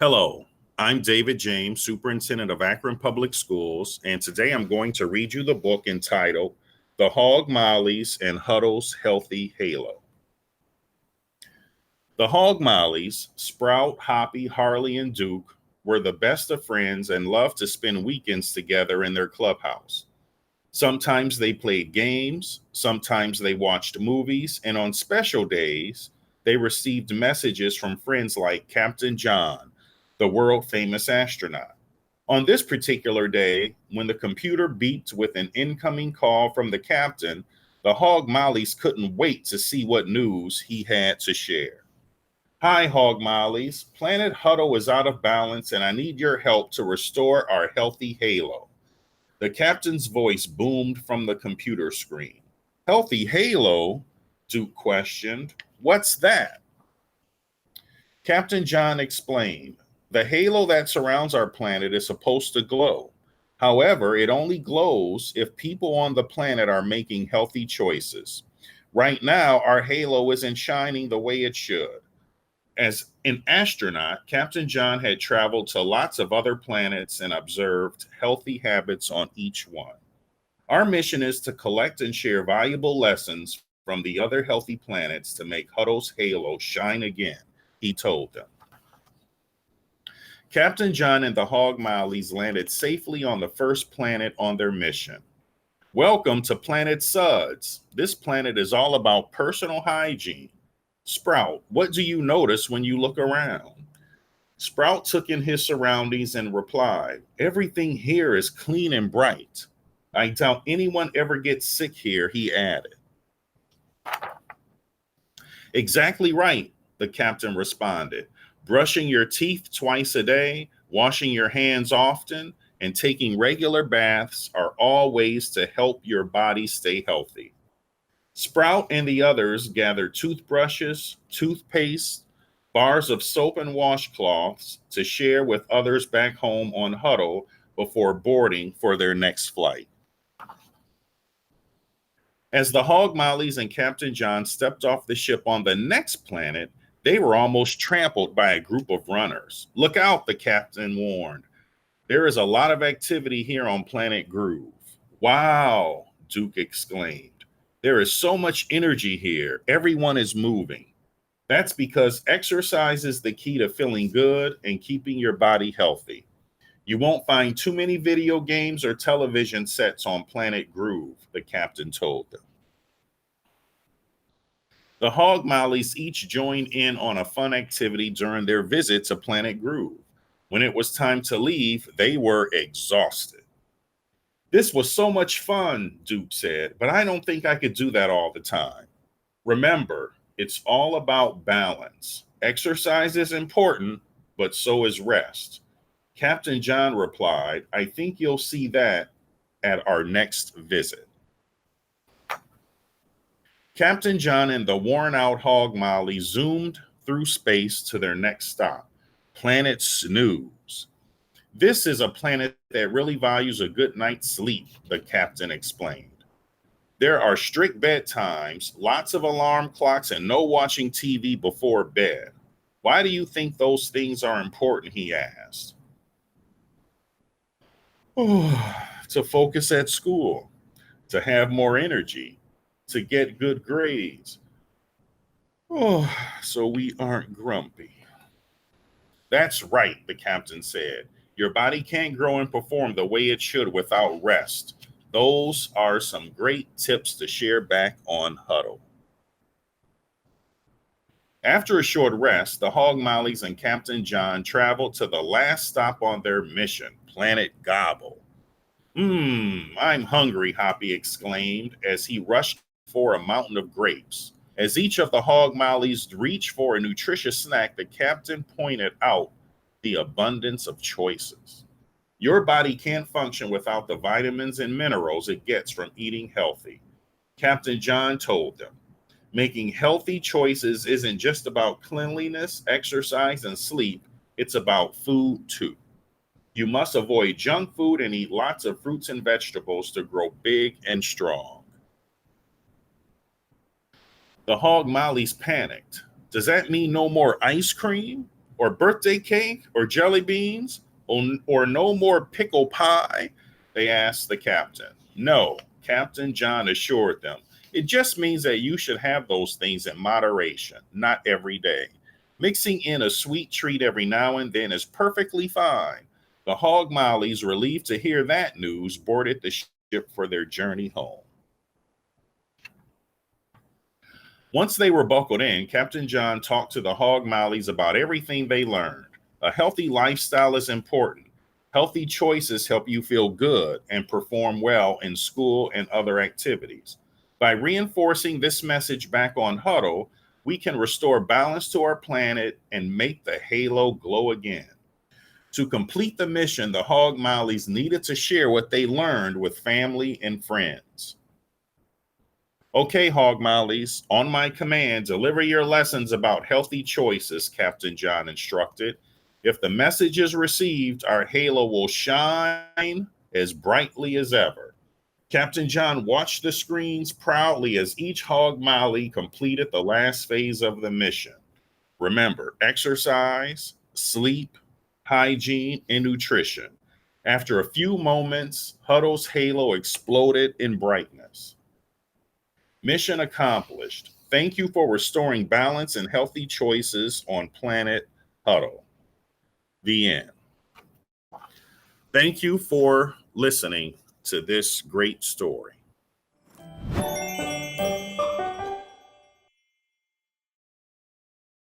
Hello, I'm David James, Superintendent of Akron Public Schools, and today I'm going to read you the book entitled The Hog Mollies and Huddle's Healthy Halo. The Hog Mollies, Sprout, Hoppy, Harley, and Duke, were the best of friends and loved to spend weekends together in their clubhouse. Sometimes they played games, sometimes they watched movies, and on special days, they received messages from friends like Captain John, the world famous astronaut. On this particular day, when the computer beeped with an incoming call from the captain, the Hog Mollies couldn't wait to see what news he had to share. Hi, Hog Mollies. Planet Huddle is out of balance, and I need your help to restore our healthy halo. The captain's voice boomed from the computer screen. Healthy halo? Duke questioned. What's that? Captain John explained. The halo that surrounds our planet is supposed to glow. However, it only glows if people on the planet are making healthy choices. Right now, our halo isn't shining the way it should. As an astronaut, Captain John had traveled to lots of other planets and observed healthy habits on each one. Our mission is to collect and share valuable lessons from the other healthy planets to make Huddle's halo shine again, he told them. Captain John and the Hog Mollies landed safely on the first planet on their mission. Welcome to Planet Suds. This planet is all about personal hygiene. Sprout, what do you notice when you look around? Sprout took in his surroundings and replied, Everything here is clean and bright. I doubt anyone ever gets sick here, he added. Exactly right, the captain responded. Brushing your teeth twice a day, washing your hands often, and taking regular baths are all ways to help your body stay healthy. Sprout and the others gathered toothbrushes, toothpaste, bars of soap and washcloths to share with others back home on Huddle before boarding for their next flight. As the Hog Mollies and Captain John stepped off the ship on the next planet, they were almost trampled by a group of runners. Look out, the captain warned. There is a lot of activity here on Planet Groove. Wow, Duke exclaimed. There is so much energy here. Everyone is moving. That's because exercise is the key to feeling good and keeping your body healthy. You won't find too many video games or television sets on Planet Groove, the captain told them. The Hog Mollies each joined in on a fun activity during their visit to Planet Groove. When it was time to leave, they were exhausted. This was so much fun, Duke said, but I don't think I could do that all the time. Remember, it's all about balance. Exercise is important, but so is rest. Captain John replied, I think you'll see that at our next visit. Captain John and the worn-out Hog Molly zoomed through space to their next stop, Planet Snooze. This is a planet that really values a good night's sleep, the captain explained. There are strict bedtimes, lots of alarm clocks, and no watching TV before bed. Why do you think those things are important? He asked. To focus at school, to have more energy, to get good grades. So we aren't grumpy. That's right, the captain said. Your body can't grow and perform the way it should without rest. Those are some great tips to share back on Huddle. After a short rest, the Hog Mollies and Captain John traveled to the last stop on their mission, Planet Gobble. I'm hungry, Hoppy exclaimed as he rushed for a mountain of grapes. As each of the Hog Mollies reached for a nutritious snack, the captain pointed out the abundance of choices. Your body can't function without the vitamins and minerals it gets from eating healthy. Captain John told them, making healthy choices isn't just about cleanliness, exercise, and sleep. It's about food too. You must avoid junk food and eat lots of fruits and vegetables to grow big and strong. The Hog Mollies panicked. Does that mean no more ice cream? or birthday cake or jelly beans or no more pickle pie? They asked the captain. No, Captain John assured them. It just means that you should have those things in moderation, not every day. Mixing in a sweet treat every now and then is perfectly fine. The Hog Mollies, relieved to hear that news, boarded the ship for their journey home. Once they were buckled in, Captain John talked to the Hog Mollies about everything they learned. A healthy lifestyle is important. Healthy choices help you feel good and perform well in school and other activities. By reinforcing this message back on Huddle, we can restore balance to our planet and make the halo glow again. To complete the mission, the Hog Mollies needed to share what they learned with family and friends. Okay, Hog Mollies, on my command, deliver your lessons about healthy choices, Captain John instructed. If the message is received, our halo will shine as brightly as ever. Captain John watched the screens proudly as each Hog Molly completed the last phase of the mission. Remember, exercise, sleep, hygiene, and nutrition. After a few moments, Huddle's halo exploded in brightness. Mission accomplished. Thank you for restoring balance and healthy choices on Planet Huddle. The end. Thank you for listening to this great story.